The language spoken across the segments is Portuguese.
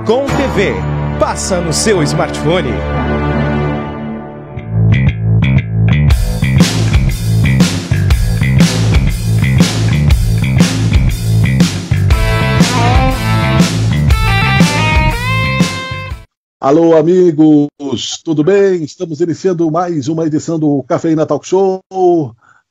Com TV. Passa no seu smartphone. Alô, amigos, tudo bem? Estamos iniciando mais uma edição do Cafeína Talk Show.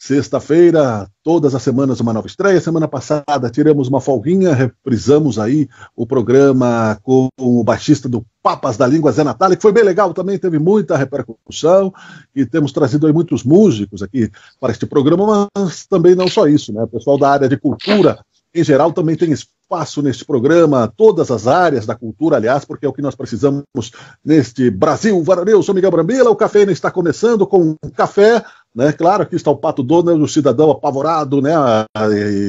Sexta-feira, todas as semanas uma nova estreia. Semana passada tiramos uma folguinha, reprisamos aí o programa com o baixista do Papas da Língua, Zé Natália, que foi bem legal também, teve muita repercussão, e temos trazido aí muitos músicos aqui para este programa, mas também não só isso, né? O pessoal da área de cultura, em geral, também tem espaço neste programa, todas as áreas da cultura, aliás, porque é o que nós precisamos neste Brasil varonil. Eu sou Miguel Brambila, o Cafeína está começando com um café, né? Claro, aqui está o Pato Donald, o cidadão apavorado, né? A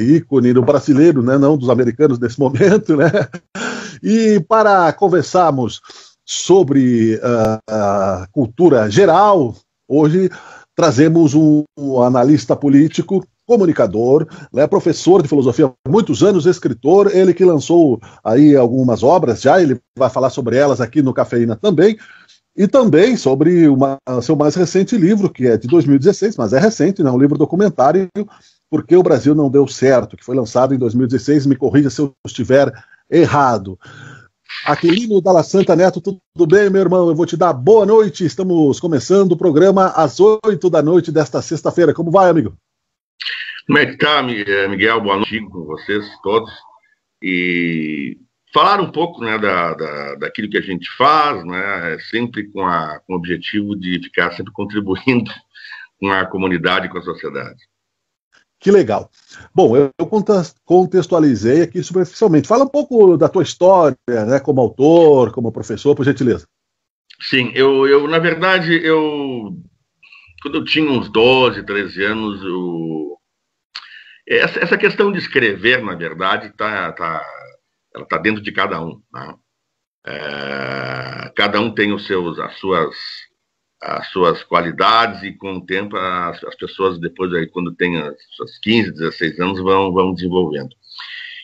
ícone do brasileiro, né? Não dos americanos nesse momento, né? E para conversarmos sobre a cultura geral, hoje trazemos um analista político, comunicador, né, professor de filosofia há muitos anos, escritor, ele que lançou aí algumas obras já, ele vai falar sobre elas aqui no Cafeína também, e também sobre seu mais recente livro, que é de 2016, mas é recente, né, um livro documentário, Por que o Brasil Não Deu Certo, que foi lançado em 2016, me corrija se eu estiver errado. Aquilino Dalla Santa Neto, tudo bem, meu irmão? Eu vou te dar boa noite, estamos começando o programa às 8 da noite desta sexta-feira, como vai, amigo? Como é que tá, Miguel? Boa noite com vocês todos. E falar um pouco, né, daquilo que a gente faz, né, sempre com o objetivo de ficar sempre contribuindo com a comunidade e com a sociedade. Que legal. Bom, eu contextualizei aqui superficialmente. Fala um pouco da tua história, né, como autor, como professor, por gentileza. Sim, eu na verdade, quando eu tinha uns 12, 13 anos, essa questão de escrever, na verdade, ela tá dentro de cada um, né? Cada um tem as suas qualidades, e com o tempo as pessoas, depois, aí, quando tem as suas 15, 16 anos, vão desenvolvendo.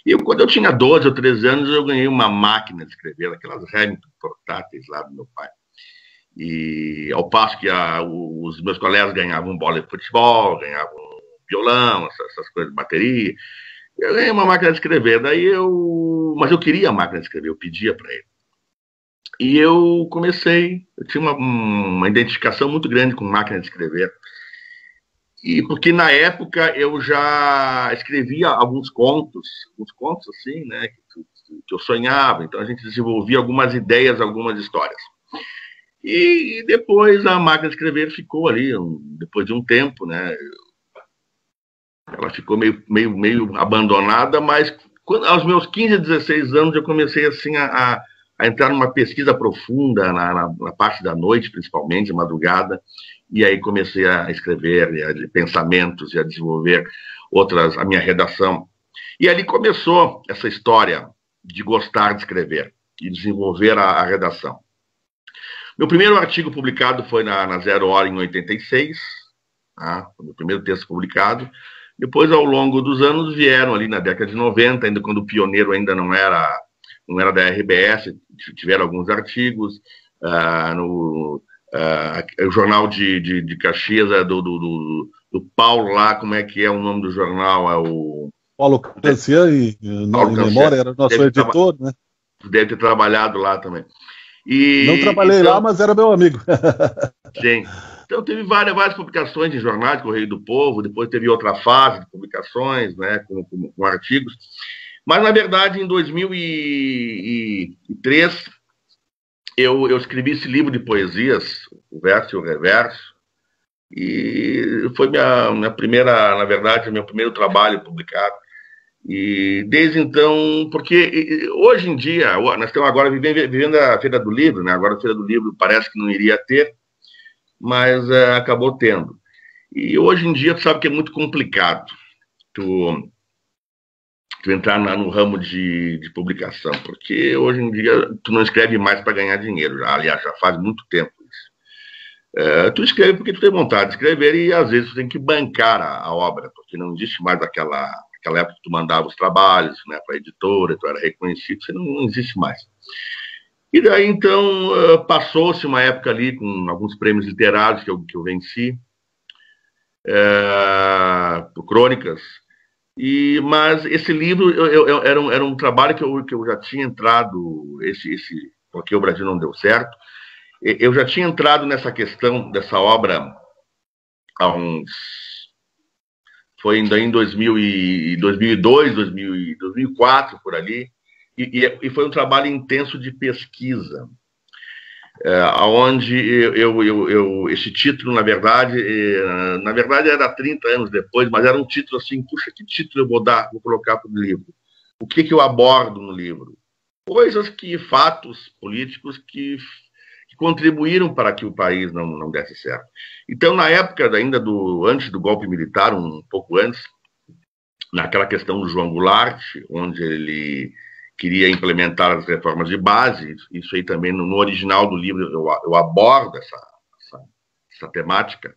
E quando eu tinha 12 ou 13 anos, eu ganhei uma máquina de escrever, aquelas Remington portáteis lá do meu pai. E ao passo que os meus colegas ganhavam bola de futebol, ganhavam violão, essas coisas, bateria, eu ganhei uma máquina de escrever. Mas eu queria a máquina de escrever, eu pedia para ele. E eu tinha uma identificação muito grande com máquina de escrever. E porque na época eu já escrevia alguns contos assim, né, que eu sonhava. Então a gente desenvolvia algumas ideias, algumas histórias. E depois a máquina de escrever ficou ali, depois de um tempo, né, ela ficou meio abandonada, mas aos meus 15, 16 anos eu comecei assim a entrar numa pesquisa profunda na parte da noite, principalmente, de madrugada, e aí comecei a escrever pensamentos e a desenvolver a minha redação. E ali começou essa história de gostar de escrever e desenvolver a redação. Meu primeiro artigo publicado foi na Zero Hora, em 86, tá? Foi o meu primeiro texto publicado. Depois, ao longo dos anos, vieram ali na década de 90, ainda quando o Pioneiro ainda não era da RBS, tiveram alguns artigos. O jornal de Caxias do Paulo lá, como é que é o nome do jornal? É o Paulo Cancian, em memória, era o nosso editor, né? Deve ter trabalhado lá também. Não trabalhei lá, mas era meu amigo. Sim. Então, teve várias publicações em jornais, Correio do Povo, depois teve outra fase de publicações, né, com artigos. Mas, na verdade, em 2003, eu escrevi esse livro de poesias, O Verso e o Reverso, e foi minha primeira, na verdade, meu primeiro trabalho publicado. E desde então, porque hoje em dia, nós estamos agora vivendo a Feira do Livro, né? Agora a Feira do Livro parece que não iria ter, mas acabou tendo. E hoje em dia, tu sabe que é muito complicado tu entrar no ramo de publicação, porque hoje em dia tu não escreve mais para ganhar dinheiro, aliás, já faz muito tempo isso. Tu escreve porque tu tem vontade de escrever, e às vezes tu tem que bancar a obra, porque não existe mais aquela época que tu mandava os trabalhos, né, para a editora, tu era reconhecido, você não existe mais. E daí, então, passou-se uma época ali com alguns prêmios literários que eu venci, por crônicas. Mas esse livro era um trabalho que eu já tinha entrado, porque o Brasil não deu certo. Eu já tinha entrado nessa questão dessa obra há uns... Foi ainda em 2002, 2004, por ali. E foi um trabalho intenso de pesquisa, onde esse título, na verdade era 30 anos depois, mas era um título assim, puxa, que título eu vou colocar para o livro? O que eu abordo no livro? Fatos políticos que contribuíram para que o país não desse certo. Então, na época ainda antes do golpe militar, um pouco antes, naquela questão do João Goulart, onde ele queria implementar as reformas de base, isso aí também no original do livro eu abordo essa temática.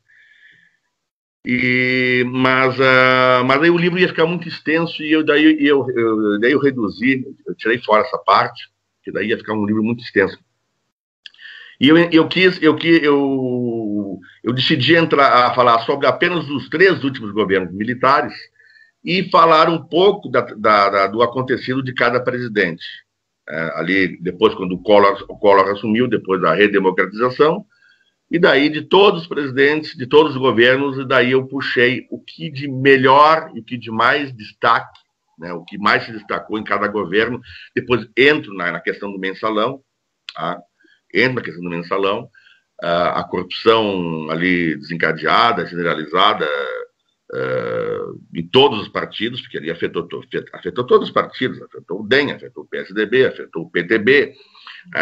Mas aí o livro ia ficar muito extenso e daí eu reduzi, eu tirei fora essa parte, que daí ia ficar um livro muito extenso. E eu decidi entrar a falar sobre apenas os 3 últimos governos militares e falar um pouco do acontecido de cada presidente. Ali, depois, quando o Collor assumiu, depois da redemocratização, e daí de todos os presidentes, de todos os governos, e daí eu puxei o que de melhor e o que de mais destaque, né, o que mais se destacou em cada governo. Depois entro na questão do mensalão, a corrupção ali desencadeada, generalizada, em todos os partidos, porque ali afetou todos os partidos, afetou o DEM, afetou o PSDB, afetou o PTB,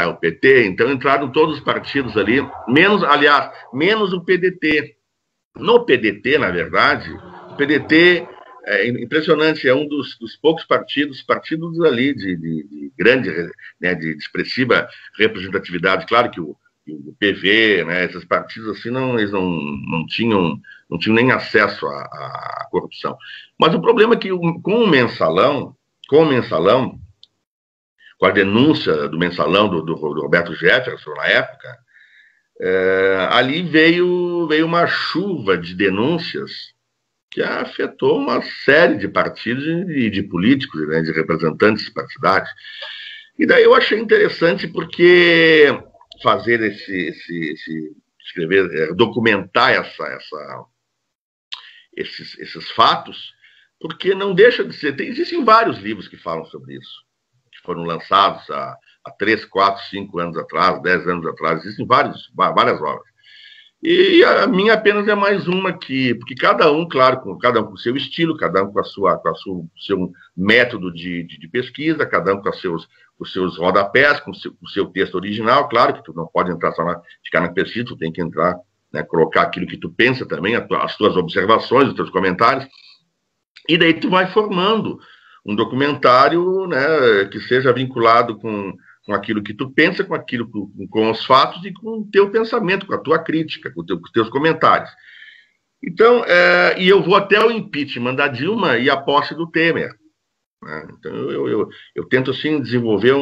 o PT, então entraram todos os partidos ali, menos o PDT. No PDT, na verdade, o PDT é impressionante, é um dos poucos partidos ali de grande, né, de expressiva representatividade. Claro que o PV, né, esses partidos assim, eles não tinham nem acesso à corrupção. Mas o problema é que com o mensalão, com a denúncia do mensalão do Roberto Jefferson na época, ali veio uma chuva de denúncias que afetou uma série de partidos e de políticos, né, de representantes partidários. E daí eu achei interessante porque fazer escrever, documentar esses fatos, porque não deixa de ser... Existem vários livros que falam sobre isso, que foram lançados há 3, 4, 5 anos atrás, 10 anos atrás, existem várias obras. E a minha apenas é mais uma aqui, porque cada um, claro, cada um com o seu estilo, cada um com o seu método de pesquisa, cada um com os seus rodapés, com o seu texto original. Claro que tu não pode entrar ficar na pesquisa, tu tem que entrar, né, colocar aquilo que tu pensa também, as tuas observações, os teus comentários, e daí tu vai formando um documentário, né, que seja vinculado com aquilo que tu pensa, com os fatos e com o teu pensamento, com a tua crítica, com os teus comentários. Então, e eu vou até o impeachment da Dilma e a posse do Temer. Né? Então, eu tento, assim, desenvolver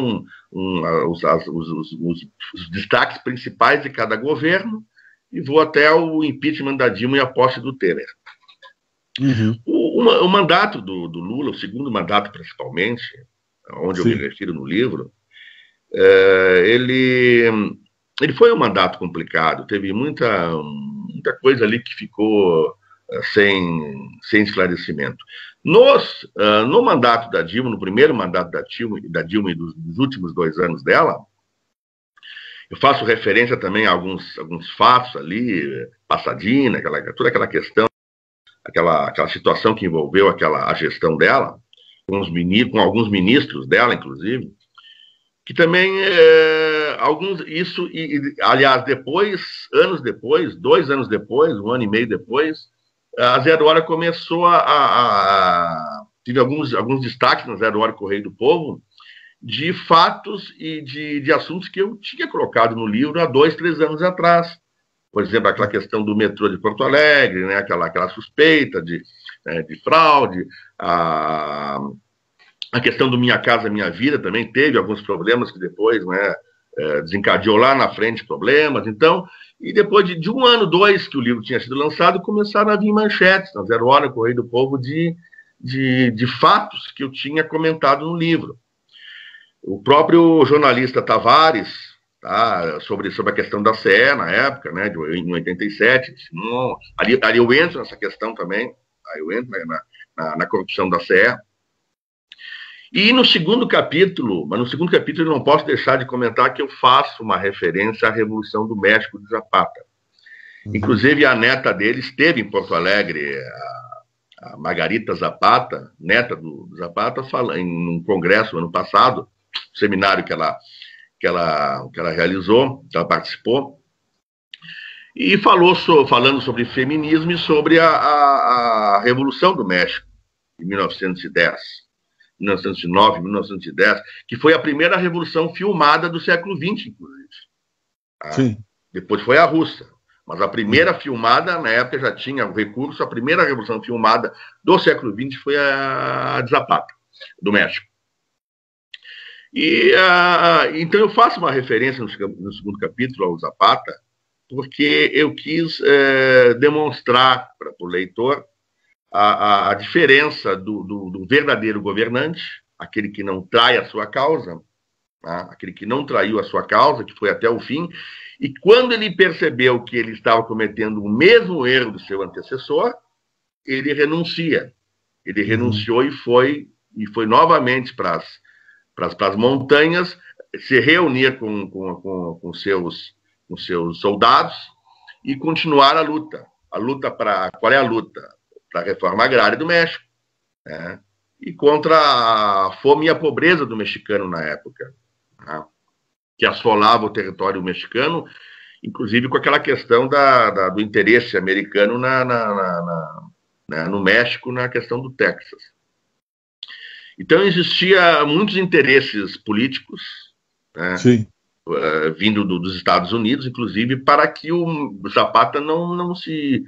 os destaques principais de cada governo e vou até o impeachment da Dilma e a posse do Temer. Uhum. O mandato do Lula, o segundo mandato principalmente, onde Sim. eu me refiro no livro, ele foi um mandato complicado, teve muita coisa ali que ficou sem esclarecimento. No mandato da Dilma, no primeiro mandato da Dilma e dos últimos 2 anos dela, eu faço referência também a alguns fatos ali, Passadina, toda aquela questão, aquela situação que envolveu a gestão dela, com alguns ministros dela, inclusive, que também, aliás, anos depois, 2 anos depois, 1 ano e meio depois, a Zero Hora começou tive alguns destaques na Zero Hora Correio do Povo, de fatos e de assuntos que eu tinha colocado no livro há 2, 3 anos atrás. Por exemplo, aquela questão do metrô de Porto Alegre, né, aquela suspeita de fraude, a questão do Minha Casa Minha Vida também teve alguns problemas que depois, né, desencadeou lá na frente problemas. Então, e depois de 1 ano, 2 que o livro tinha sido lançado, começaram a vir manchetes na Zero Hora, Correio do Povo, de fatos que eu tinha comentado no livro. O próprio jornalista Tavares, tá, sobre a questão da CE na época, né, em 87, ali eu entro nessa questão também, aí eu entro na corrupção da CE. E no segundo capítulo eu não posso deixar de comentar que eu faço uma referência à Revolução do México de Zapata. Inclusive, a neta dele esteve em Porto Alegre, a Margarita Zapata, neta do Zapata, em um congresso ano passado, seminário que ela realizou, que ela participou, e falando sobre feminismo e sobre a Revolução do México, de 1909, 1910, que foi a primeira revolução filmada do século XX, inclusive. Sim. Depois foi a russa, mas a primeira filmada, na época já tinha o recurso, a primeira revolução filmada do século XX foi a de Zapata, do México. E então eu faço uma referência no segundo capítulo ao Zapata, porque eu quis demonstrar para o leitor a diferença do verdadeiro governante, aquele que não trai a sua causa, tá? Aquele que não traiu a sua causa, que foi até o fim, e quando ele percebeu que ele estava cometendo o mesmo erro do seu antecessor, ele renuncia. Ele renunciou e foi novamente para as montanhas, se reunir com seus soldados e continuar a luta. Qual é a luta? Para a reforma agrária do México, né? E contra a fome e a pobreza do mexicano na época, né? Que assolava o território mexicano, inclusive com aquela questão do interesse americano no México, na questão do Texas. Então, existia muitos interesses políticos, né, vindo dos Estados Unidos, inclusive, para que o Zapata não se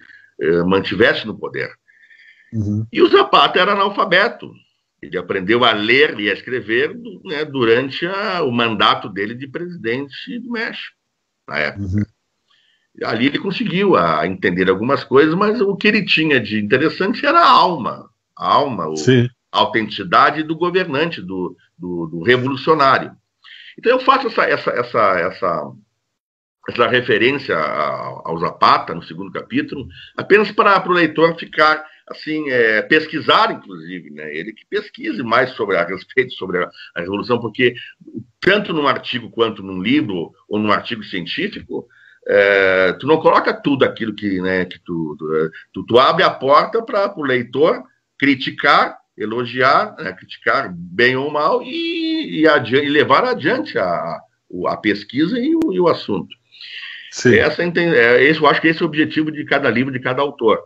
mantivesse no poder. E o Zapata era analfabeto. Ele aprendeu a ler e a escrever, né, durante o mandato dele de presidente do México, na época. Ali ele conseguiu entender algumas coisas, mas o que ele tinha de interessante era a alma, a autenticidade do governante, do revolucionário. Então eu faço essa referência ao Zapata no segundo capítulo, apenas para o leitor ficar assim, pesquisar, inclusive, né? Ele que pesquise mais a respeito sobre a Revolução, porque tanto num artigo quanto num livro ou num artigo científico, tu não coloca tudo aquilo que tu abre a porta para o leitor criticar, elogiar, né? Criticar bem ou mal e levar adiante a pesquisa e o assunto. Eu acho que esse é o objetivo de cada livro, de cada autor.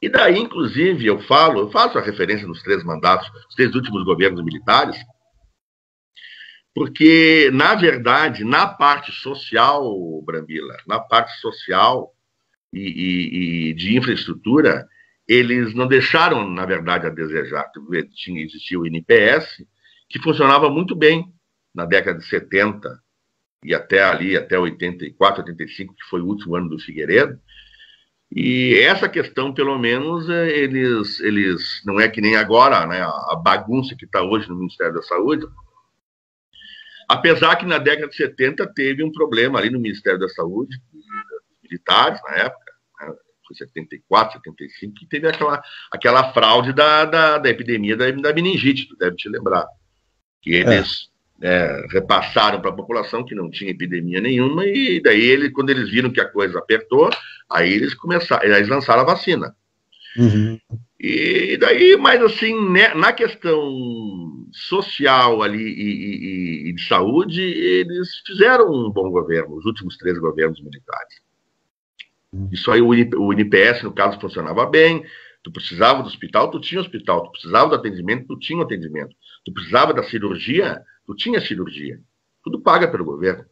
E daí, inclusive, eu faço a referência nos 3 mandatos, os 3 últimos governos militares, porque, na verdade, na parte social, Brambila, na parte social e de infraestrutura, eles não deixaram, na verdade, a desejar. Existia o INPS, que funcionava muito bem na década de 70 e até 84, 85, que foi o último ano do Figueiredo. E essa questão, pelo menos, eles não é que nem agora, né, a bagunça que está hoje no Ministério da Saúde, apesar que na década de 70 teve um problema ali no Ministério da Saúde, militares na época, né, foi 74, 75, que teve aquela fraude da epidemia da meningite, tu deve te lembrar, que eles repassaram para a população que não tinha epidemia nenhuma, e daí quando eles viram que a coisa apertou, aí eles lançaram a vacina. E daí, mas assim, né, na questão social ali e de saúde, eles fizeram um bom governo, os últimos 3 governos militares. Isso aí, o INPS, no caso, funcionava bem. Tu precisava do hospital, tu tinha hospital. Tu precisava do atendimento, tu tinha atendimento. Tu precisava da cirurgia, tu tinha cirurgia. Tudo paga pelo governo.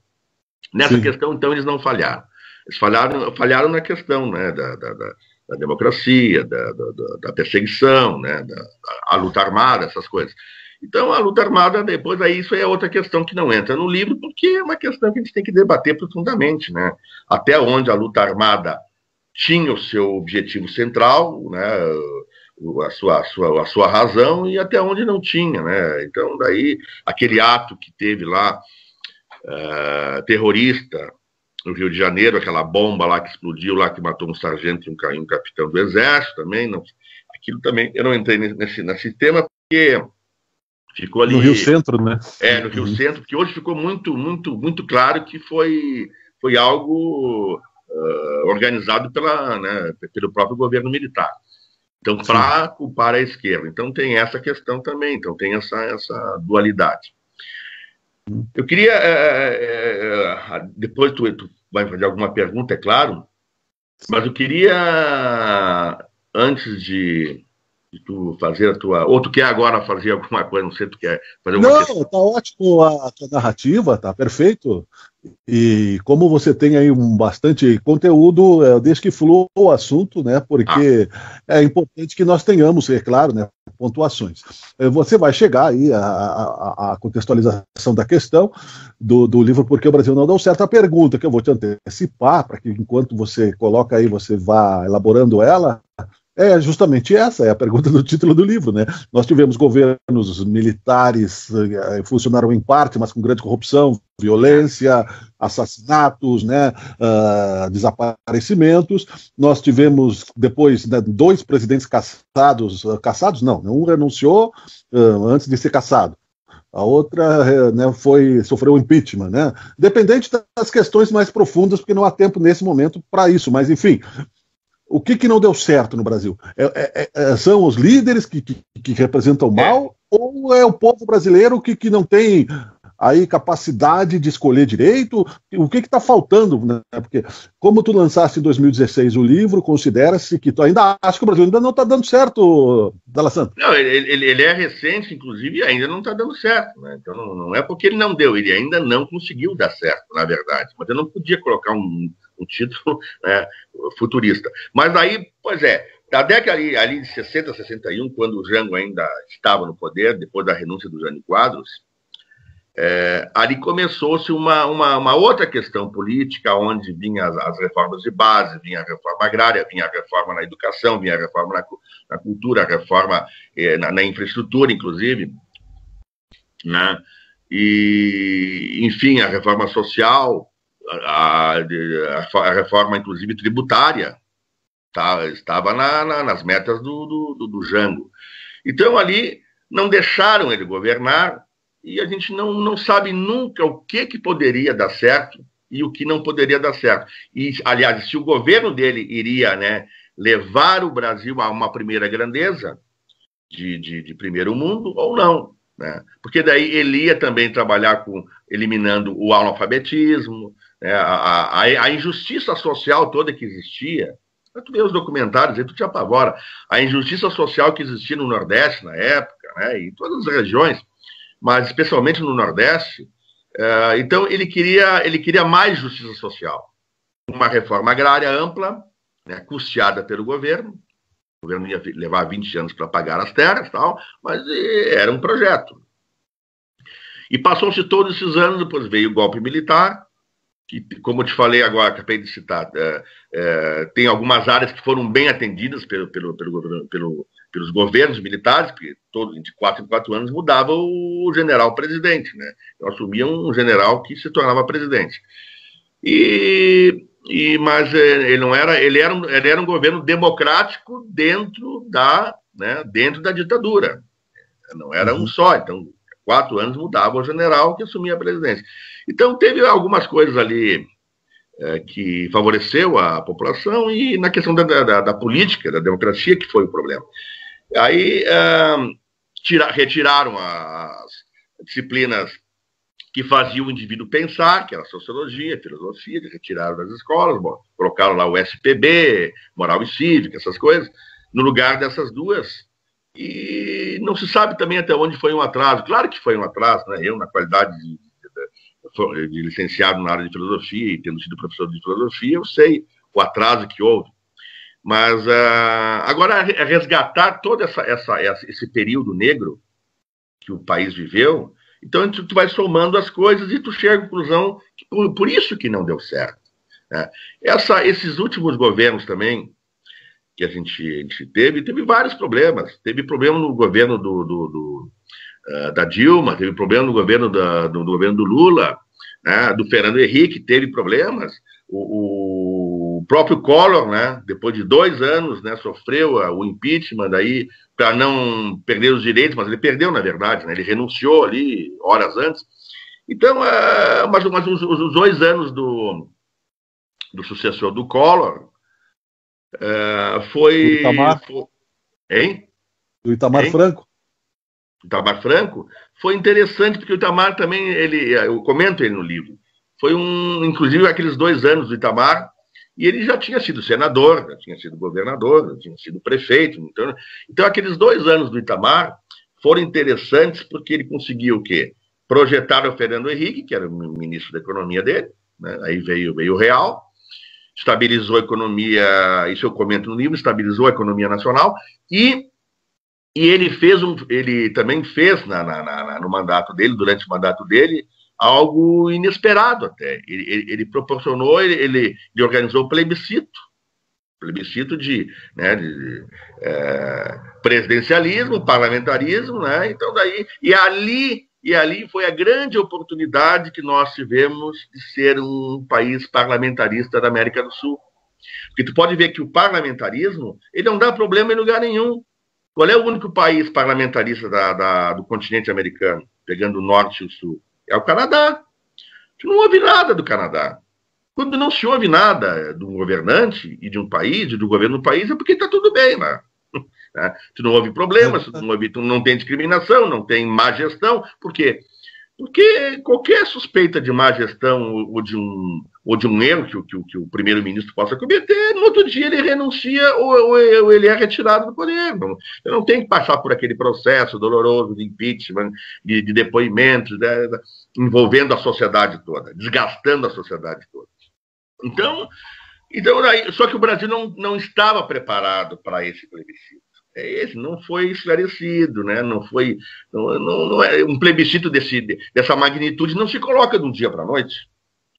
Nessa questão, então, eles não falharam. Eles falharam na questão, né, da democracia, da perseguição, né, a luta armada, essas coisas. Então, a luta armada, depois, aí isso é outra questão que não entra no livro, porque é uma questão que a gente tem que debater profundamente, né? Até onde a luta armada tinha o seu objetivo central, né? A sua razão, e até onde não tinha, né? Então, daí, aquele ato que teve lá, terrorista, no Rio de Janeiro, aquela bomba lá que explodiu, lá que matou um sargento e um capitão do Exército também, não, aquilo também, eu não entrei nesse tema, porque ficou ali... No Rio Centro, né? No Rio Centro, porque hoje ficou muito, muito, muito claro que foi algo organizado pelo próprio governo militar. Então, para culpar a esquerda. Então, tem essa questão também. Então, tem essa dualidade. Eu queria... depois tu vai fazer alguma pergunta, é claro, mas eu queria, antes de tu fazer a tua... Ou tu quer agora fazer alguma coisa, não sei, tu quer fazer alguma coisa? Não, tá ótimo a tua narrativa, tá perfeito. E como você tem aí bastante conteúdo, desde que flua o assunto, né? Porque é importante que nós tenhamos, é claro, né, pontuações. Você vai chegar aí a contextualização da questão do livro Por que o Brasil Não Deu Certo. A pergunta que eu vou te antecipar, para que enquanto você coloca aí, você vá elaborando ela, é justamente essa, é a pergunta do título do livro, né? Nós tivemos governos militares que funcionaram em parte, mas com grande corrupção, violência, assassinatos, né, desaparecimentos. Nós tivemos depois, né, 2 presidentes caçados não, um renunciou antes de ser caçado. A outra, né, sofreu impeachment, né? Dependente das questões mais profundas, porque não há tempo nesse momento para isso, mas enfim... O que não deu certo no Brasil? São os líderes que representam mal, ou é o povo brasileiro que não tem aí capacidade de escolher direito? O que está faltando? Né? Porque, como tu lançaste em 2016 o livro, considera-se que tu ainda acha que o Brasil ainda não está dando certo, Dalla Santa. Não, ele é recente, inclusive, e ainda não está dando certo. Né? Então, não é porque ele não deu, ele ainda não conseguiu dar certo, na verdade. Mas eu não podia colocar um título, né, futurista. Mas aí, pois da década ali de 60, 61, quando o Jango ainda estava no poder, depois da renúncia do Jânio Quadros, ali começou-se uma outra questão política, onde vinha as reformas de base, vinha a reforma agrária, vinha a reforma na educação, vinha a reforma na cultura, a reforma na infraestrutura, inclusive, né? E, enfim, a reforma social, a reforma, inclusive, tributária, estava nas metas do Jango. Então, ali, não deixaram ele governar, e a gente não sabe nunca o que poderia dar certo e o que não poderia dar certo. E, aliás, se o governo dele iria, né, levar o Brasil a uma primeira grandeza de primeiro mundo ou não. Né? Porque daí ele ia também trabalhar eliminando o analfabetismo, né, a injustiça social toda que existia. Tu vê os documentários aí, tu te apavora. A injustiça social que existia no Nordeste na época, né, em todas as regiões, mas especialmente no Nordeste. Então ele queria mais justiça social. Uma reforma agrária ampla, né, custeada pelo governo. O governo ia levar 20 anos para pagar as terras e tal, mas era um projeto. E passou-se todos esses anos, depois veio o golpe militar, que, como eu te falei agora, acabei de citar, tem algumas áreas que foram bem atendidas pelos governos militares, porque de 4 em 4 anos mudava o general-presidente, né? Então assumia um general que se tornava presidente. Mas ele era um governo democrático dentro da ditadura. Não era um só. Então, 4 anos mudava o general que assumia a presidência. Então, teve algumas coisas ali que favoreceu a população, e na questão da política, da democracia, que foi o problema. Aí retiraram as disciplinas que faziam o indivíduo pensar, que era sociologia, filosofia, retiraram das escolas, colocaram lá o SPB, moral e cívica, essas coisas, no lugar dessas duas. E não se sabe também até onde foi um atraso. Claro que foi um atraso, né? Eu, na qualidade de licenciado na área de filosofia e tendo sido professor de filosofia, eu sei o atraso que houve. Mas agora resgatar todo esse período negro que o país viveu, então tu vai somando as coisas e tu chega à conclusão que por isso que não deu certo, né? Esses últimos governos também, que a gente teve vários problemas. Teve problema no governo da Dilma, teve problema no governo do governo do Lula, né, do Fernando Henrique, teve problemas. O próprio Collor, né, depois de 2 anos, né, sofreu o impeachment daí para não perder os direitos, mas ele perdeu, na verdade, né, ele renunciou ali horas antes. Então, mas os 2 anos do sucessor do Collor foi... Itamar? Hein? Do Itamar Franco? Itamar Franco, foi interessante, porque o Itamar também, eu comento ele no livro, foi inclusive aqueles 2 anos do Itamar, e ele já tinha sido senador, já tinha sido governador, já tinha sido prefeito, então aqueles 2 anos do Itamar foram interessantes porque ele conseguiu o quê? Projetar o Fernando Henrique, que era o ministro da economia dele, né? Aí veio o Real, estabilizou a economia, isso eu comento no livro, estabilizou a economia nacional, e ele também fez no mandato dele, durante o mandato dele, algo inesperado até. Ele proporcionou, ele organizou o plebiscito de presidencialismo, parlamentarismo, né? Então daí, e ali foi a grande oportunidade que nós tivemos de ser um país parlamentarista da América do Sul. Porque tu pode ver que o parlamentarismo, ele não dá problema em lugar nenhum. Qual é o único país parlamentarista do continente americano, pegando o norte e o sul? É o Canadá. Tu não ouve nada do Canadá. Quando não se ouve nada de um governante e de um país, e do governo do país, é porque está tudo bem lá. Né? Tu não ouve problemas, tu não tem discriminação, não tem má gestão. Por quê? Porque qualquer suspeita de má gestão ou de um erro que o primeiro-ministro possa cometer, no outro dia ele renuncia ou ele é retirado do poder. Não tem que passar por aquele processo doloroso de impeachment, de depoimentos, envolvendo a sociedade toda, desgastando a sociedade toda. Então só que o Brasil não estava preparado para esse plebiscito. Esse não foi esclarecido, né? Não é um plebiscito dessa magnitude, não se coloca de um dia para a noite.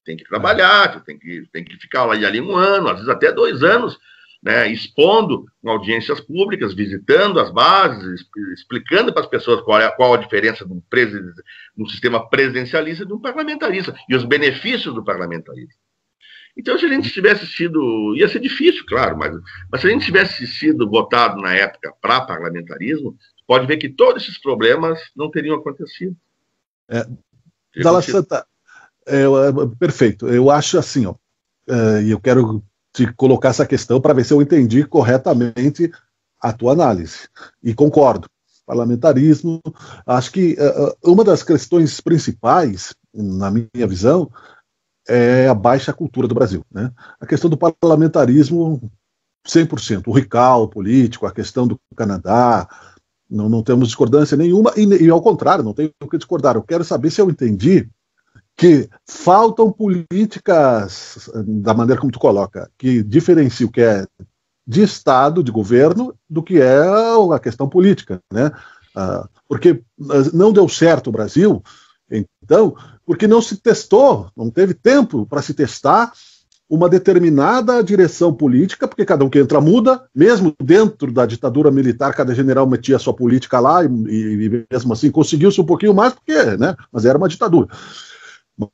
Tem que trabalhar, tem que ficar lá e ali 1 ano, às vezes até 2 anos, né? Expondo em audiências públicas, visitando as bases, explicando para as pessoas qual a diferença de um sistema presidencialista e de um parlamentarista e os benefícios do parlamentarismo. Então, se a gente tivesse sido... Ia ser difícil, claro, mas se a gente tivesse sido votado na época para parlamentarismo, pode ver que todos esses problemas não teriam acontecido. Dalla Santa, perfeito. Eu acho assim, e eu quero te colocar essa questão para ver se eu entendi corretamente a tua análise. E concordo. Parlamentarismo, acho que uma das questões principais, na minha visão, é a baixa cultura do Brasil, né? A questão do parlamentarismo, 100%. O recall político, a questão do Canadá, não temos discordância nenhuma, e ao contrário, não tenho o que discordar. Eu quero saber se eu entendi que faltam políticas, da maneira como tu coloca, que diferenciam o que é de Estado, de governo, do que é a questão política, né? Porque não deu certo o Brasil, então, porque não se testou, não teve tempo para se testar uma determinada direção política, porque cada um que entra muda, mesmo dentro da ditadura militar, cada general metia a sua política lá, e mesmo assim conseguiu-se um pouquinho mais, porque, né, mas era uma ditadura.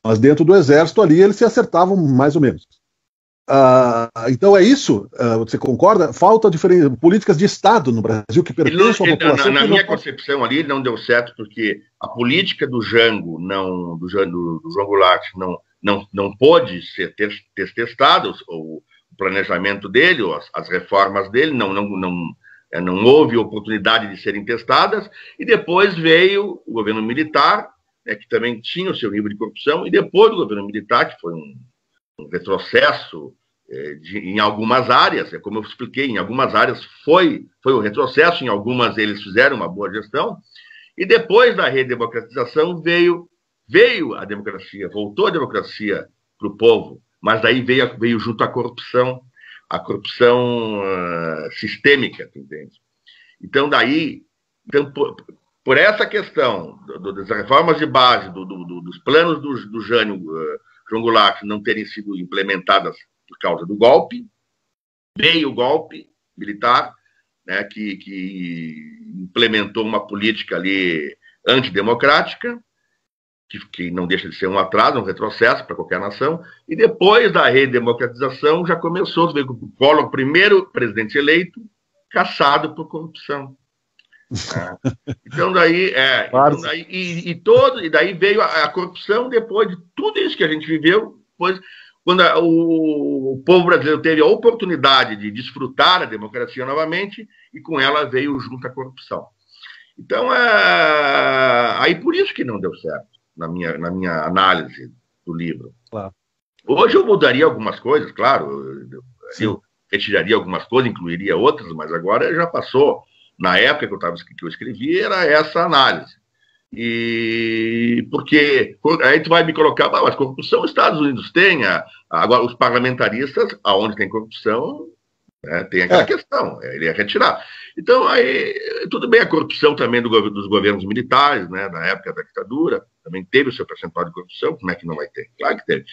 Mas dentro do exército ali eles se acertavam mais ou menos. Então é isso, você concorda? Falta políticas de Estado no Brasil que pertençam à população. Na minha concepção ali, ele não deu certo porque a política do Jango, do João Goulart, não pôde ser testada, o planejamento dele, ou as reformas dele, não houve oportunidade de serem testadas, e depois veio o governo militar, que também tinha o seu nível de corrupção, e depois do governo militar, que foi um retrocesso em algumas áreas, como eu expliquei, em algumas áreas foi um retrocesso, em algumas eles fizeram uma boa gestão, e depois da redemocratização veio a democracia, voltou a democracia para o povo, mas daí veio junto a corrupção sistêmica, entende? Então por essa questão das reformas de base, dos planos do Jânio João Goulart não terem sido implementadas por causa do golpe, veio o golpe militar, né, que implementou uma política ali antidemocrática, que não deixa de ser um atraso, um retrocesso para qualquer nação, e depois da redemocratização já começou, ver o Collor, primeiro presidente eleito, caçado por corrupção. Então daí, daí veio a corrupção depois de tudo isso que a gente viveu, depois, quando o povo brasileiro teve a oportunidade de desfrutar a democracia novamente, e com ela veio junto a corrupção. Então, aí por isso que não deu certo, na minha análise do livro. Claro. Hoje eu mudaria algumas coisas, claro, eu retiraria algumas coisas, incluiria outras, mas agora já passou. Na época que eu escrevi, era essa análise. E porque aí tu vai me colocar, mas corrupção os Estados Unidos tem, agora os parlamentaristas, aonde tem corrupção, tem aquela questão, ele é retirado. Então, aí, tudo bem, a corrupção também dos governos militares, né, na época da ditadura, também teve o seu percentual de corrupção, como é que não vai ter? Claro que teve.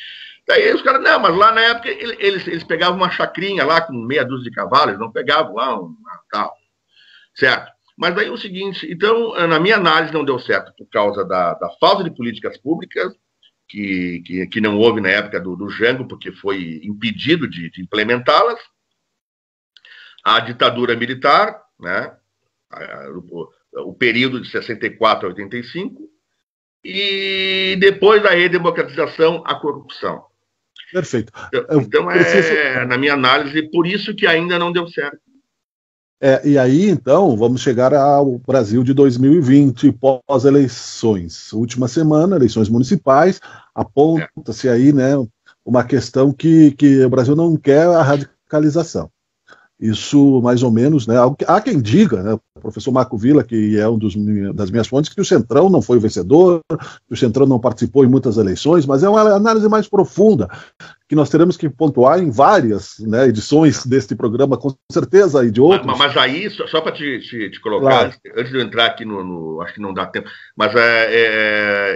Daí os caras, não, mas lá na época eles pegavam uma chacrinha lá com meia dúzia de cavalos, eles não pegavam lá tal, certo? Mas aí o seguinte, então, na minha análise não deu certo por causa da falta de políticas públicas, que não houve na época do Jango, porque foi impedido de implementá-las, a ditadura militar, né, o período de 64 a 85, e depois da redemocratização, a corrupção. Perfeito. Então, na minha análise, por isso que ainda não deu certo. E aí, então, vamos chegar ao Brasil de 2020, pós-eleições. Última semana, eleições municipais, aponta-se aí, né, uma questão que o Brasil não quer a radicalização. Isso, mais ou menos, né? Há quem diga, né, o professor Marco Villa, que é das minhas fontes, que o Centrão não foi o vencedor, que o Centrão não participou em muitas eleições, mas é uma análise mais profunda, que nós teremos que pontuar em várias, né, edições deste programa, com certeza, e de outros. Mas aí, só para te colocar, claro, antes de eu entrar aqui acho que não dá tempo, mas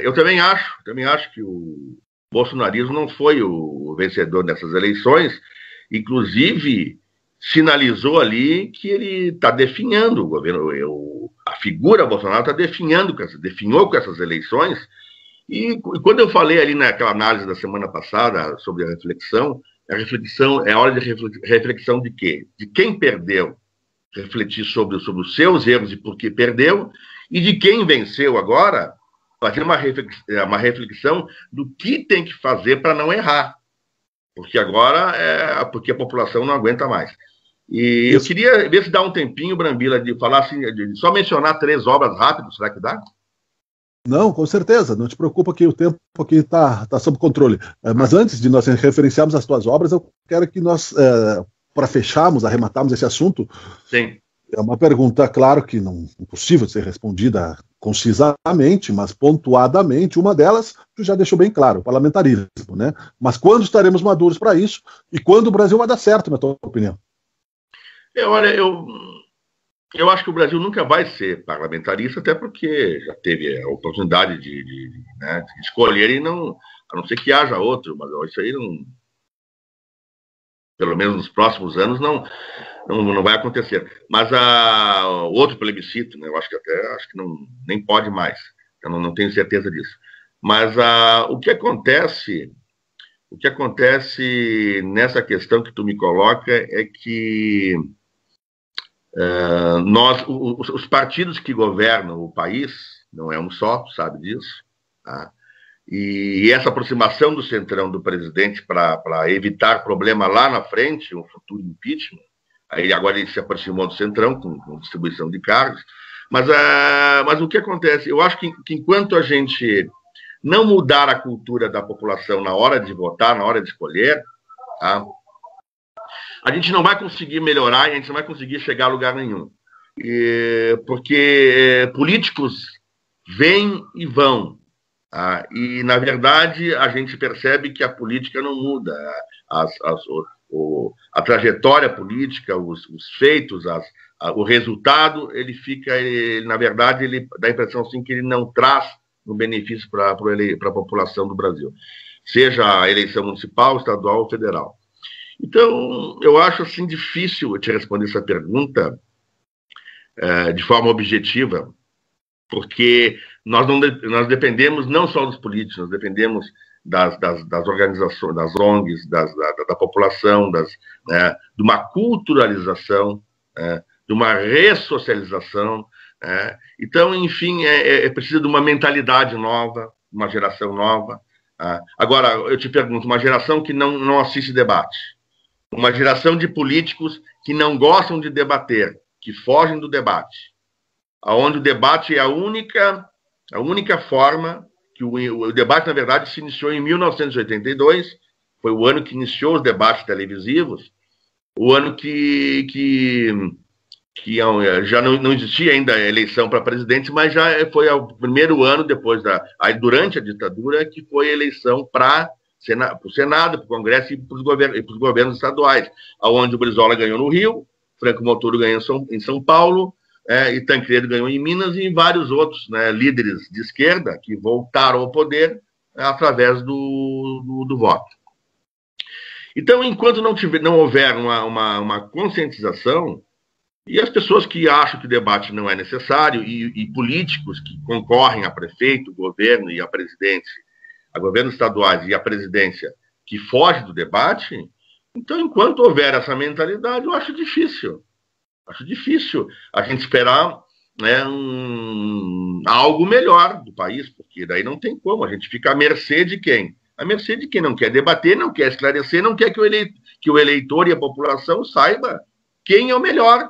eu também acho que o bolsonarismo não foi o vencedor dessas eleições, inclusive sinalizou ali que ele está definhando o governo, a figura Bolsonaro está definhou com essas eleições, e quando eu falei ali naquela análise da semana passada sobre a reflexão é hora de reflexão de quê? De quem perdeu, refletir sobre os seus erros e por que perdeu, e de quem venceu agora, fazer uma reflexão do que tem que fazer para não errar, porque agora porque a população não aguenta mais. E eu queria ver se dá um tempinho, Brambila, de falar assim, de só mencionar 3 obras rápidas, será que dá? Não, com certeza, não te preocupa que o tempo aqui está sob controle. Mas antes de nós referenciarmos as tuas obras, eu quero que nós, para fecharmos, arrematarmos esse assunto, sim, é uma pergunta, claro, que não é impossível de ser respondida concisamente, mas pontuadamente. Uma delas, tu já deixou bem claro, o parlamentarismo, né? Mas quando estaremos maduros para isso e quando o Brasil vai dar certo, na tua opinião? Olha, eu acho que o Brasil nunca vai ser parlamentarista, até porque já teve a oportunidade de escolher, e não, a não ser que haja outro, mas isso aí não, pelo menos nos próximos anos não vai acontecer. Mas outro plebiscito, né, eu acho que nem pode mais, eu não tenho certeza disso. Mas o que acontece nessa questão que tu me coloca é que os partidos que governam o país, não é um só, tu sabe disso, tá? E essa aproximação do Centrão do presidente para evitar problema lá na frente, um futuro impeachment, aí agora ele se aproximou do Centrão com distribuição de cargos, mas o que acontece? Eu acho que enquanto a gente não mudar a cultura da população na hora de votar, na hora de escolher, tá? A gente não vai conseguir melhorar e a gente não vai conseguir chegar a lugar nenhum. Porque políticos vêm e vão. Tá? E, na verdade, a gente percebe que a política não muda. A trajetória política, os feitos, o resultado, na verdade, ele dá a impressão assim, que ele não traz um benefício para a população do Brasil, seja a eleição municipal, estadual ou federal. Então, eu acho assim difícil eu te responder essa pergunta de forma objetiva, porque nós dependemos não só dos políticos, nós dependemos das organizações, das ONGs, da população, de uma culturalização, de uma ressocialização. Então, enfim, é preciso de uma mentalidade nova, uma geração nova. Agora, eu te pergunto, uma geração que não assiste debate, uma geração de políticos que não gostam de debater, que fogem do debate, onde o debate é a única forma, que o debate, na verdade, se iniciou em 1982, foi o ano que iniciou os debates televisivos, o ano que já não existia ainda a eleição para presidente, mas já foi o primeiro ano depois durante a ditadura, que foi a eleição para o Senado, para o Congresso e para os governos estaduais, onde o Brizola ganhou no Rio, Franco Montoro ganhou em São Paulo, e Tancredo ganhou em Minas, e vários outros líderes de esquerda que voltaram ao poder através do voto. Então, enquanto não houver uma conscientização, e as pessoas que acham que o debate não é necessário, e políticos que concorrem a prefeito, governo e a presidência, a governos estaduais e a presidência, que fogem do debate, então, enquanto houver essa mentalidade, eu acho difícil. Acho difícil a gente esperar algo melhor do país, porque daí não tem como, a gente fica à mercê de quem? À mercê de quem não quer debater, não quer esclarecer, não quer que o eleitor e a população saiba quem é o melhor.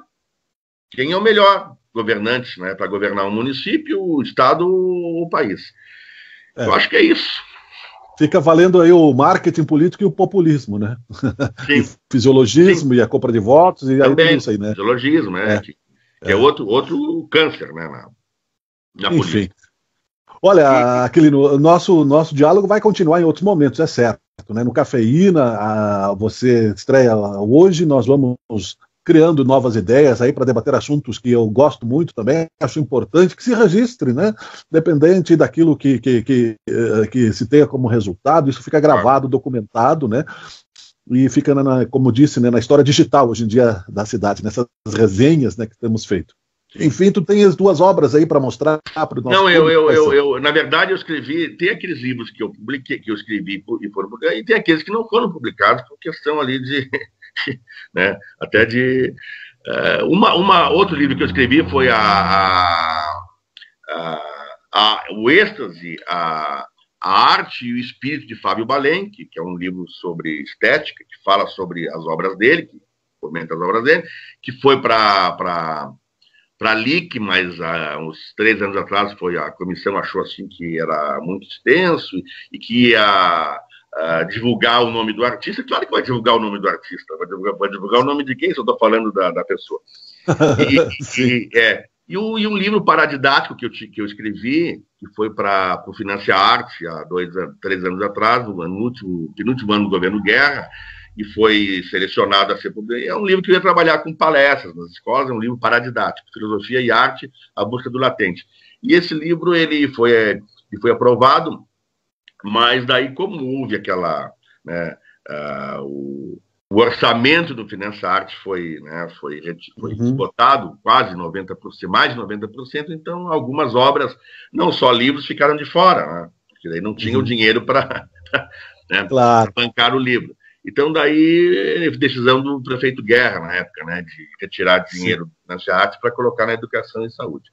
Quem é o melhor governante para governar um município, o estado ou o país. Eu acho que é isso. Fica valendo aí o marketing político e o populismo, né? Sim. E o fisiologismo, sim, e a compra de votos, e também, aí tudo isso aí, né? Fisiologismo, que é outro câncer, né? Na Enfim. política. Olha, Aquilino, nosso diálogo vai continuar em outros momentos, é certo, né? No Cafeína, você estreia hoje, nós vamos criando novas ideias aí para debater assuntos que eu gosto muito também, acho importante que se registre, né? Dependente daquilo que se tenha como resultado, isso fica gravado, documentado, né? E fica, como disse, né, na história digital hoje em dia da cidade, nessas resenhas, né, que temos feito. Enfim, tu tem as duas obras aí para mostrar para o nosso público. Na verdade, eu escrevi, tem aqueles livros que eu publiquei, que eu escrevi e foram publicados, e tem aqueles que não foram publicados por questão ali de né, até de outro livro que eu escrevi foi o Êxtase, a Arte e o Espírito de Fábio Balém, que é um livro sobre estética, que fala sobre as obras dele, que comenta as obras dele, que foi para a LIC, mas há uns 3 anos atrás a comissão achou assim que era muito extenso e que ia divulgar o nome do artista. Claro que vai divulgar o nome do artista, vai divulgar o nome de quem? Se eu estou falando da pessoa. E um livro paradidático que eu escrevi, que foi para o Financia Arte há 3 anos atrás, no penúltimo ano do governo Guerra, e foi selecionado a ser publicado. É um livro que eu ia trabalhar com palestras nas escolas, é um livro paradidático, Filosofia e Arte, a Busca do Latente. E esse livro ele foi aprovado, mas daí, como houve aquela... né, o orçamento do Financia Arte foi esgotado, quase 90%, mais de 90%, então algumas obras, não só livros, ficaram de fora, né, porque daí não tinha o dinheiro para bancar o livro. Então, daí, decisão do prefeito Guerra, na época, né, de retirar dinheiro do Financia Arte para colocar na educação e saúde.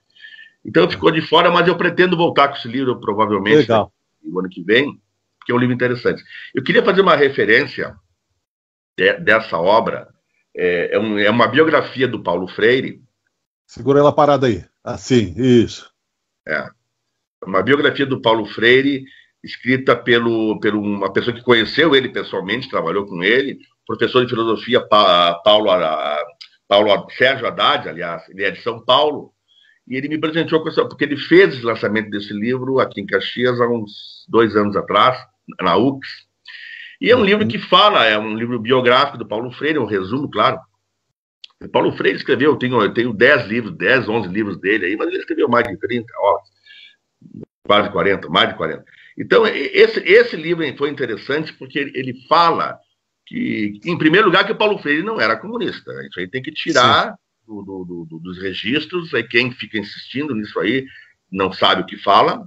Então, ficou de fora, mas eu pretendo voltar com esse livro, provavelmente, no ano que vem, porque é um livro interessante. Eu queria fazer uma referência dessa obra, é uma biografia do Paulo Freire. Segura ela parada aí. Assim, isso. Uma biografia do Paulo Freire, escrita por uma pessoa que conheceu ele pessoalmente, trabalhou com ele, professor de filosofia Sérgio Haddad, aliás, ele é de São Paulo, e ele me presenteou com essa, porque ele fez o lançamento desse livro aqui em Caxias há uns 2 anos atrás, na UX. E é um livro que fala, é um livro biográfico do Paulo Freire, um resumo, claro, Paulo Freire escreveu, eu tenho 10 livros, 10, 11 livros dele aí, mas ele escreveu mais de 30 obras, quase 40, mais de 40. Então, esse livro foi interessante porque ele fala que, em primeiro lugar, que o Paulo Freire não era comunista. Isso aí tem que tirar dos registros, aí quem fica insistindo nisso aí não sabe o que fala.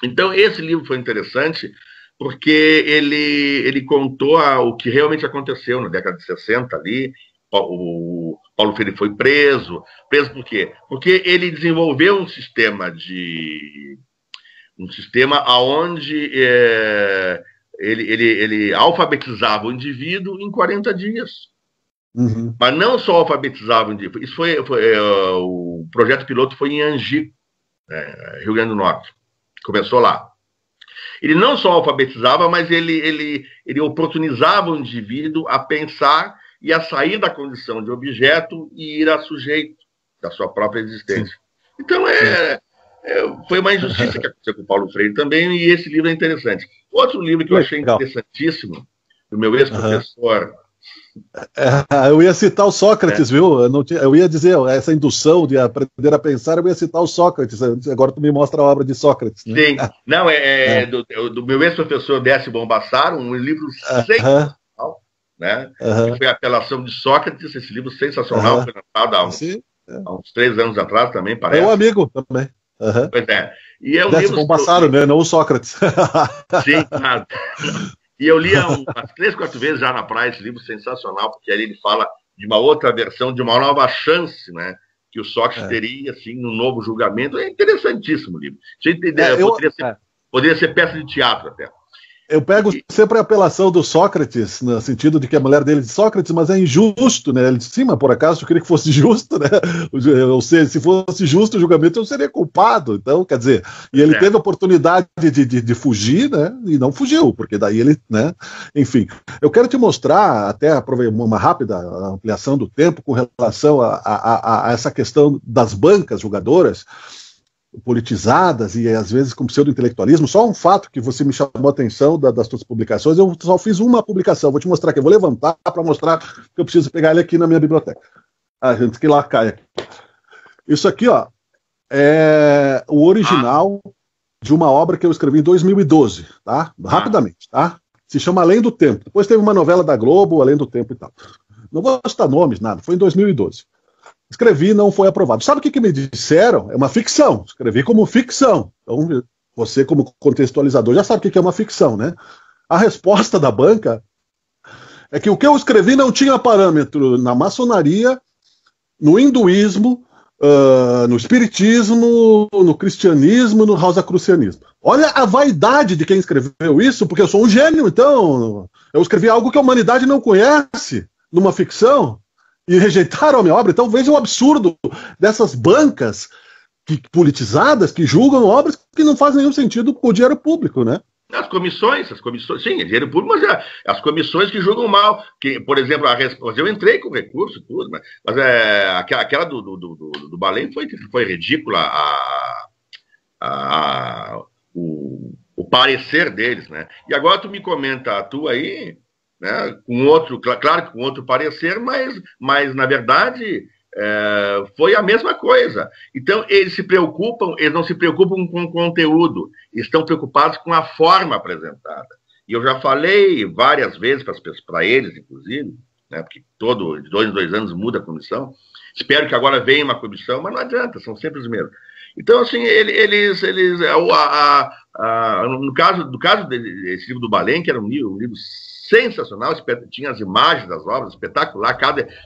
Então, esse livro foi interessante porque ele contou o que realmente aconteceu na década de 60 ali. O Paulo Freire foi preso. Preso por quê? Porque ele desenvolveu um sistema onde ele alfabetizava o indivíduo em 40 dias. Uhum. Mas não só alfabetizava o indivíduo. Isso o projeto piloto foi em Angico, Rio Grande do Norte. Começou lá. Ele não só alfabetizava, mas ele oportunizava o indivíduo a pensar e a sair da condição de objeto e ir a sujeito da sua própria existência. Sim. Então, foi uma injustiça que aconteceu com o Paulo Freire também, e esse livro é interessante. Outro livro que eu achei interessantíssimo, do meu ex-professor... eu ia citar o Sócrates, viu? Eu ia dizer, essa indução de aprender a pensar, eu ia citar o Sócrates. Agora tu me mostra a obra de Sócrates. Né? Sim. Não, do meu ex-professor Décio Bombassaro, um livro sensacional, né? Que foi a apelação de Sócrates, esse livro sensacional, foi lançado há uns 3 anos atrás também, parece. É um amigo também. Pois é. E é um Décio Bombassaro, né? Não o Sócrates. Sim, claro. E eu li umas 3, 4 vezes já na praia esse livro sensacional, porque ali ele fala de uma outra versão, de uma nova chance, né? Que o Sócrates teria, assim, no novo julgamento. É interessantíssimo o livro. Poderia ser peça de teatro até. Eu pego sempre a apelação do Sócrates, no sentido de que a mulher dele diz Sócrates, mas é injusto, né? Ele disse, sim, mas por acaso eu queria que fosse justo, né? Ou seja, se fosse justo o julgamento, eu seria culpado. Então, quer dizer, e ele teve a oportunidade de fugir, né? E não fugiu, porque daí ele, né? Enfim, eu quero te mostrar, até uma rápida ampliação do tempo, com relação a essa questão das bancas julgadoras, politizadas e às vezes com pseudo-intelectualismo. Só um fato que você me chamou a atenção das suas publicações, eu só fiz uma publicação, vou te mostrar aqui, eu vou levantar para mostrar que eu preciso pegar ele aqui na minha biblioteca. Gente, que lá cai aqui. Isso aqui, ó, é o original de uma obra que eu escrevi em 2012, tá? Rapidamente, tá? Se chama Além do Tempo. Depois teve uma novela da Globo, Além do Tempo e tal. Não vou citar nomes, nada, foi em 2012. Escrevi, não foi aprovado. Sabe o que me disseram? É uma ficção. Escrevi como ficção. Então, você, como contextualizador, já sabe o que é uma ficção, né? A resposta da banca é que o que eu escrevi não tinha parâmetro na maçonaria, no hinduísmo, no espiritismo, no cristianismo, no rosacrucianismo. Olha a vaidade de quem escreveu isso, porque eu sou um gênio, então eu escrevi algo que a humanidade não conhece numa ficção. E rejeitaram a minha obra. Então veja o absurdo dessas bancas politizadas que julgam obras que não fazem nenhum sentido por dinheiro público, né? As comissões, sim, é dinheiro público, mas as comissões que julgam mal. Que, por exemplo, eu entrei com recurso e tudo, mas aquela do Balém foi ridícula o parecer deles, né? E agora tu me comenta a tua aí, né, com outro, claro que com outro parecer, mas na verdade foi a mesma coisa. Então eles não se preocupam com o conteúdo, estão preocupados com a forma apresentada. E eu já falei várias vezes para eles, inclusive, né, porque de 2 em 2 anos muda a comissão. Espero que agora venha uma comissão, mas não adianta, são sempre os mesmos. Então, assim, no caso desse livro do Balém, que era um livro sensacional, tinha as imagens das obras, espetacular.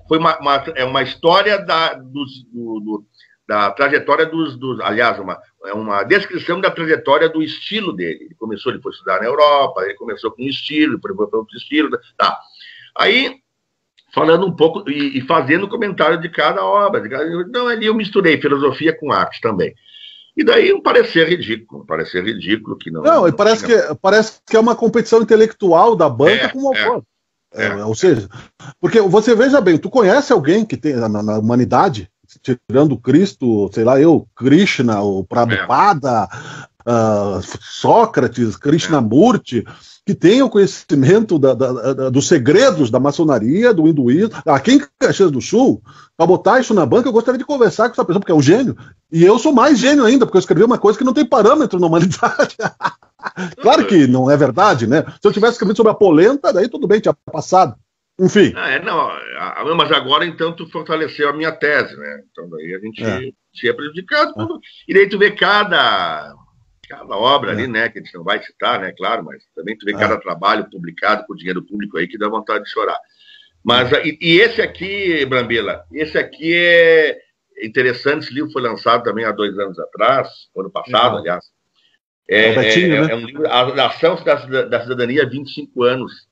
Foi uma história da trajetória aliás, uma descrição da trajetória do estilo dele. Ele foi estudar na Europa, ele começou com um estilo, depois foi para outro estilo. Tá. Aí, falando um pouco e fazendo comentário de cada obra. Então, ali eu misturei filosofia com arte também. E daí um parecer ridículo que não. Não, e parece que é uma competição intelectual da banca com o autor. Ou seja, porque você veja bem, tu conhece alguém que tem na humanidade, tirando Cristo, sei lá, Krishna, o Prabhupada, Sócrates, Krishnamurti, que tenham conhecimento dos segredos da maçonaria, do hinduísmo, aqui em Caxias do Sul, para botar isso na banca, eu gostaria de conversar com essa pessoa, porque é um gênio, e eu sou mais gênio ainda, porque eu escrevi uma coisa que não tem parâmetro na humanidade. Claro que não é verdade, né? Se eu tivesse escrevido sobre a polenta, daí tudo bem, tinha passado. Enfim. Mas agora, então, tu fortaleceu a minha tese, né? Então, daí a gente se é prejudicado. E daí tu vê cada obra ali, né, que a gente não vai citar, né, claro, mas também tu vê cada trabalho publicado com dinheiro público aí que dá vontade de chorar. Mas, e esse aqui, Brambila, esse aqui é interessante, esse livro foi lançado também há 2 anos atrás, ano passado, aliás. É um livro, a Ação da Cidadania há 25 anos,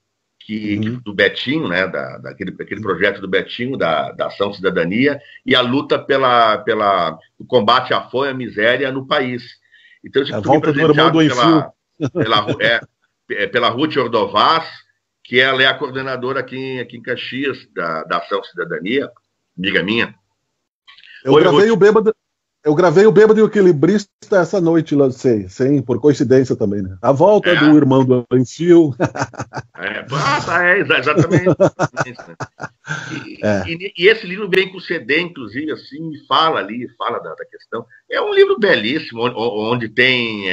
do Betinho, né, daquele projeto do Betinho, da Ação Cidadania, e a luta pelo combate à fome e à miséria no país. Então, isso foi presenteado pela Ruth Ordovaz, que ela é a coordenadora aqui em Caxias, da Ação Cidadania, amiga minha. Eu gravei o Bêbado e o Equilibrista essa noite, lancei, por coincidência também, né? A volta do irmão do Enfio. Exatamente. E esse livro vem com CD, inclusive, assim, e fala da questão. É um livro belíssimo, onde tem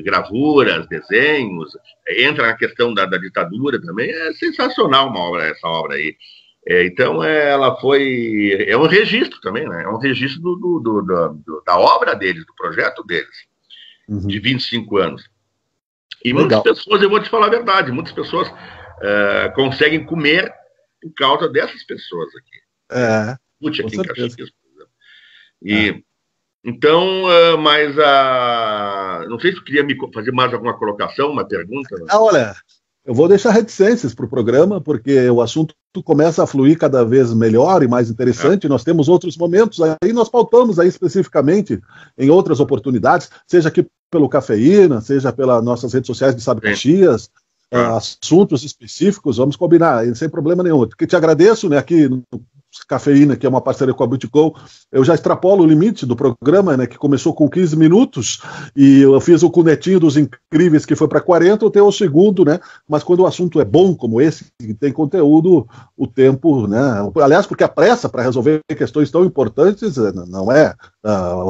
gravuras, desenhos, entra na questão da ditadura também. É sensacional essa obra aí. Então, ela foi... É um registro também, né? É um registro da obra deles, do projeto deles, de 25 anos. E muitas pessoas, eu vou te falar a verdade, muitas pessoas conseguem comer por causa dessas pessoas aqui. Aqui em Caxias, por exemplo. Então, mas não sei se tu queria me fazer mais alguma colocação, uma pergunta. Né? Olha... Eu vou deixar reticências para o programa, porque o assunto começa a fluir cada vez melhor e mais interessante. Nós temos outros momentos, aí nós pautamos aí especificamente em outras oportunidades, seja aqui pelo Cafeína, seja pelas nossas redes sociais de Sábio Caxias, assuntos específicos, vamos combinar, sem problema nenhum. Que te agradeço, né, aqui no Cafeína, que é uma parceria com a Buticol, eu já extrapolo o limite do programa, né, que começou com 15 minutos, e eu fiz o com o Netinho dos Incríveis, que foi para 40, eu tenho o segundo, né, mas quando o assunto é bom como esse, e tem conteúdo, o tempo, né, aliás, porque a pressa para resolver questões tão importantes não é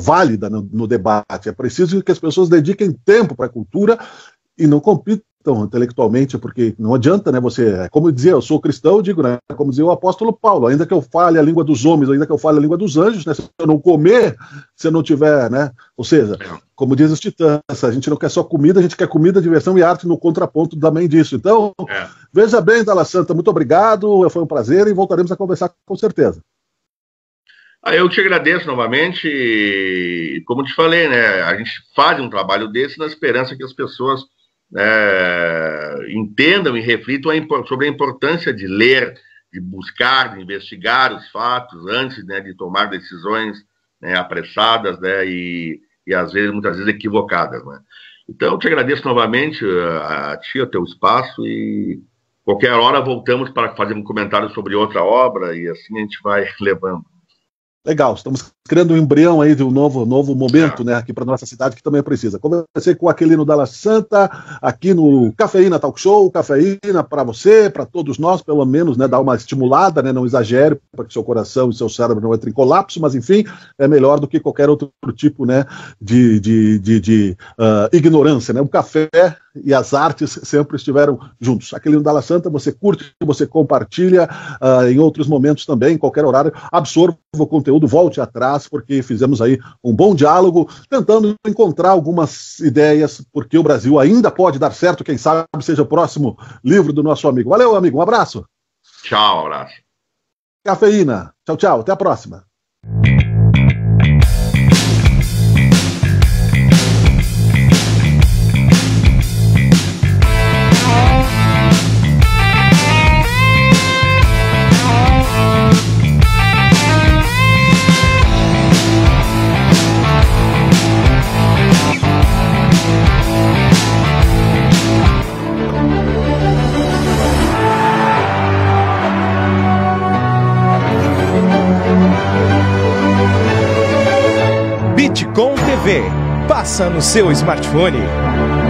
válida no debate, é preciso que as pessoas dediquem tempo para a cultura e não compitam intelectualmente, porque não adianta, né, você, como dizia, eu sou cristão, eu digo, né, como dizia o apóstolo Paulo, ainda que eu fale a língua dos homens, ainda que eu fale a língua dos anjos, né, se eu não comer, se eu não tiver, né, ou seja, como diz os titãs, a gente não quer só comida, a gente quer comida, diversão e arte no contraponto também disso. Então, veja bem, Dalla Santa, muito obrigado, foi um prazer e voltaremos a conversar com certeza. Eu te agradeço novamente, e como te falei, né, a gente faz um trabalho desse na esperança que as pessoas entendam e reflitam sobre a importância de ler, de buscar, de investigar os fatos antes, né, de tomar decisões, né, apressadas, né, e às vezes, muitas vezes equivocadas, né. Então, eu te agradeço novamente a ti, ao teu espaço, e qualquer hora voltamos para fazer um comentário sobre outra obra, e assim a gente vai levando. Legal, estamos criando um embrião aí de um novo momento, né, aqui para nossa cidade, que também precisa. Conversei com o Aquilino Dalla Santa, aqui no Cafeína Talk Show, Cafeína para você, para todos nós, pelo menos, né, dar uma estimulada, né, não exagere, para que seu coração e seu cérebro não entrem em colapso, mas enfim, é melhor do que qualquer outro tipo, né, de ignorância, né, o café e as artes sempre estiveram juntos. Aquilino Dalla Santa, você curte, você compartilha, em outros momentos também, em qualquer horário, absorva o conteúdo, volte atrás, porque fizemos aí um bom diálogo, tentando encontrar algumas ideias, porque o Brasil ainda pode dar certo, quem sabe seja o próximo livro do nosso amigo. Valeu, amigo, um abraço. Tchau, abraço. Cafeína, tchau, tchau, até a próxima. passa no seu smartphone.